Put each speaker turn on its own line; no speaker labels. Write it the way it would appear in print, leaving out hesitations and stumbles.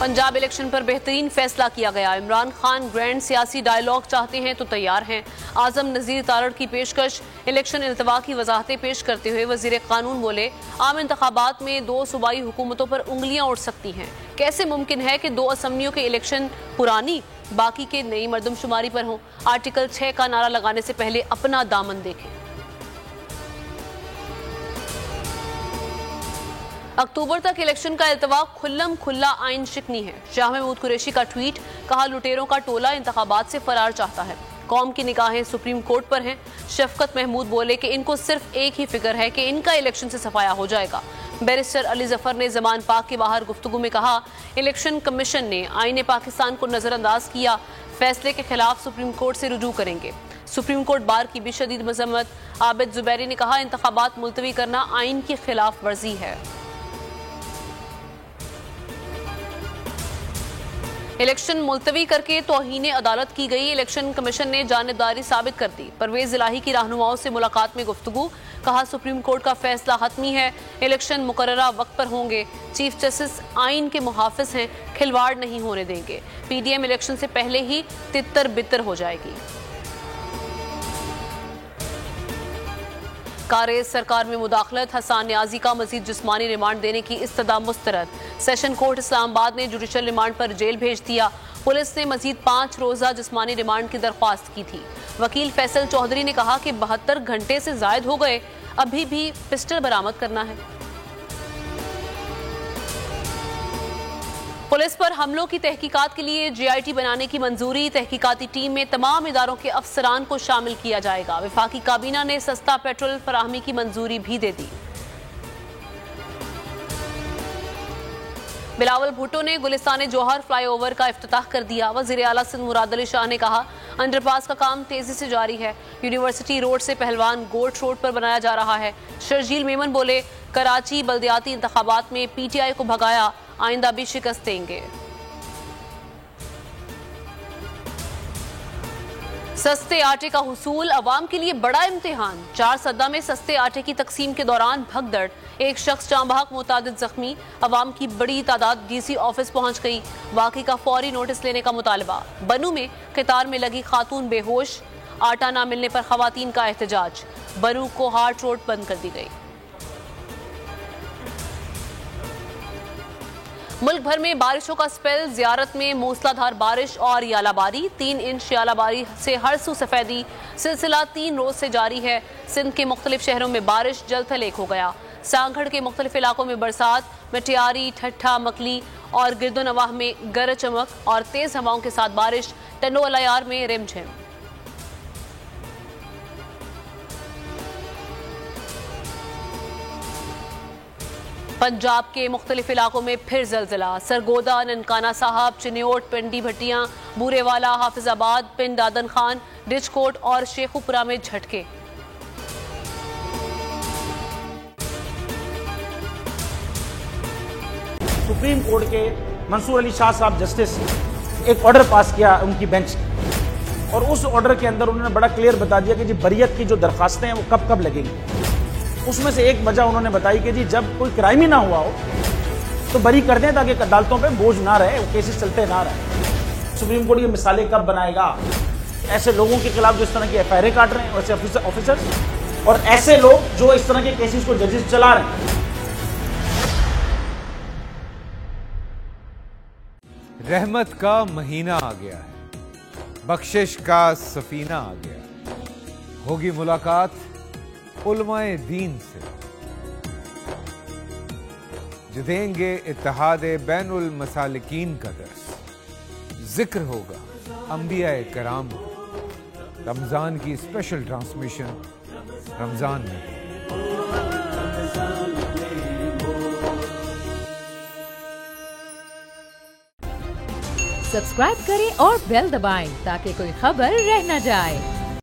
Punjab election पर बेहतरीन फैसला किया गया। इमरान खान ग्रैंड सियासी डायलॉग चाहते हैं तो तैयार हैं। आजम नजीर तारड़ की पेशकश। इलेक्शन इल्तवा की वजाहतें पेश करते हुए वजीर कानून बोले, आम इंतखाबात में 2 सूबाई हुकूमतों पर उंगलियां उठ सकती हैं। कैसे मुमकिन है कि 2 असम्बलियों के इलेक्शन पुरानी, बाकी के नई मर्दमशुमारी पर हों। आर्टिकल 6 का नारा लगाने से पहले अपना दामन देखें। अक्टूबर तक इलेक्शन का इल्तवा खुल्लम खुल्ला आइन शिकनी है। शाह महमूद कुरैशी का ट्वीट, कहा लुटेरों का टोला इंतखाबात से फरार चाहता है। कौम की निगाहें सुप्रीम कोर्ट पर हैं। शफकत महमूद बोले कि इनको सिर्फ एक ही फिक्र है कि इनका इलेक्शन से सफाया हो जाएगा। बैरिस्टर अली जफर ने जमान पाक के बाहर गुफ्तगू में कहा, इलेक्शन कमीशन ने आईने पाकिस्तान को नजरअंदाज किया। फैसले के खिलाफ सुप्रीम कोर्ट से रुजू करेंगे। सुप्रीम कोर्ट बार की भी शदीद मजम्मत। आबिद जुबैरी ने कहा, इंतखाबात मुलतवी करना आइन की खिलाफ वर्जी है। इलेक्शन मुलतवी करके तौहीन अदालत की गई। इलेक्शन कमीशन ने जानिबदारी साबित कर दी। परवेज इलाही की रहनुमाओं से मुलाकात में गुफ्तगू, कहा सुप्रीम कोर्ट का फैसला हतमी है। इलेक्शन मुकर्ररा वक्त पर होंगे। चीफ जस्टिस आइन के मुहाफिज हैं, खिलवाड़ नहीं होने देंगे। पीडीएम इलेक्शन से पहले ही तितर बितर हो जाएगी। कारेज सरकार में मुदाखलत, हसान न्याजी का मजीद जिस्मानी रिमांड देने की इस्तदा मुस्तरद। सेशन कोर्ट इस्लामाबाद ने जुडिशल रिमांड पर जेल भेज दिया। पुलिस ने मजीद 5 रोजा जिस्मानी रिमांड की दरख्वास्त की थी। वकील फैसल चौधरी ने कहा कि 72 घंटे से जायद हो गए, अभी भी पिस्टल बरामद करना है। पुलिस पर हमलों की तहकीकात के लिए जीआईटी बनाने की मंजूरी। तहकीकाती टीम में तमाम इदारों के अफसरान को शामिल किया जाएगा। वफाकी काबीना ने सस्ता पेट्रोल फराहमी की मंजूरी भी दे दी। बिलावल भुट्टो ने गुलिस्तान जौहर फ्लाईओवर का इफ्तिताह कर दिया। वजीर आला सिंध मुराद अली शाह ने कहा, अंडरपास का काम तेजी से जारी है। यूनिवर्सिटी रोड से पहलवान गोट रोड पर बनाया जा रहा है। शर्जील मेमन बोले, कराची बल्दियाती इंतखाबात में पीटीआई को भगाया, आइंदा भी शिकस्त देंगे। सस्ते आटे का हुसूल अवाम के लिए बड़ा इम्तिहान। 4 सद्दा में सस्ते आटे की तकसीम के दौरान भगदड़, एक शख्स जांबाक, मुतादिद जख्मी। अवाम की बड़ी तादाद डीसी ऑफिस पहुंच गई। वाकई का फौरी नोटिस लेने का मुतालबा। बनू में कतार में लगी खातून बेहोश। आटा ना मिलने पर खवातीन का एहतजाज। बनू को हार्ट रोड बंद कर दी गई। मुल्क भर में बारिशों का स्पेल। जियारत में मूसलाधार बारिश और यालाबारी। 3 इंच यालाबारी से हर सू सफेदी। सिलसिला 3 रोज से जारी है। सिंध के मुख्तलिफ शहरों में बारिश, जलथल एक हो गया। सांगढ़ के मुख्तलिफ इलाकों में बरसात। मटियारी, ठट्ठा, मकली और गिरदोनवाह में गरज चमक और तेज हवाओं के साथ बारिश। टंडो अलायार में रिमझिम। पंजाब के मुख्तलिफ इलाकों में फिर जलजिला। सरगोदा, ननकाना साहब, चिन्योट, पिंडी भट्टियां, बूरेवाला, हाफिजाबाद, पिंड दादन खान, डिचकोट और शेखुपुरा में झटके।
सुप्रीम कोर्ट के मंसूर अली शाह साहब जस्टिस एक ऑर्डर पास किया उनकी बेंच ने, और उस ऑर्डर के अंदर उन्होंने बड़ा क्लियर बता दिया कि जी बरियत की जो दरखास्तें हैं वो कब कब लगेंगी। उसमें से एक वजह उन्होंने बताई कि जी जब कोई क्राइम ही ना हुआ हो तो बरी कर दें, ताकि अदालतों पे बोझ ना रहे, वो केसेस चलते ना रहे। सुप्रीम कोर्ट ये मिसालें कब बनाएगा ऐसे लोगों के खिलाफ जो इस तरह की एफआईआर काट रहे हैं, वैसे ऑफिसर्स, और ऐसे लोग जो इस तरह के केसेस को जजेस चला रहे हैं।
रहमत का महीना आ गया है, बख्शिश का सफीना आ गया। होगी मुलाकात उलमाए दीन से, जो देंगे इत्तेहादे बैनुल मसालिकीन का दर्स। जिक्र होगा अंबियाए कराम। रमजान की स्पेशल ट्रांसमिशन रमजान में।
सब्सक्राइब करें और बेल दबाएं ताकि कोई खबर रह न जाए।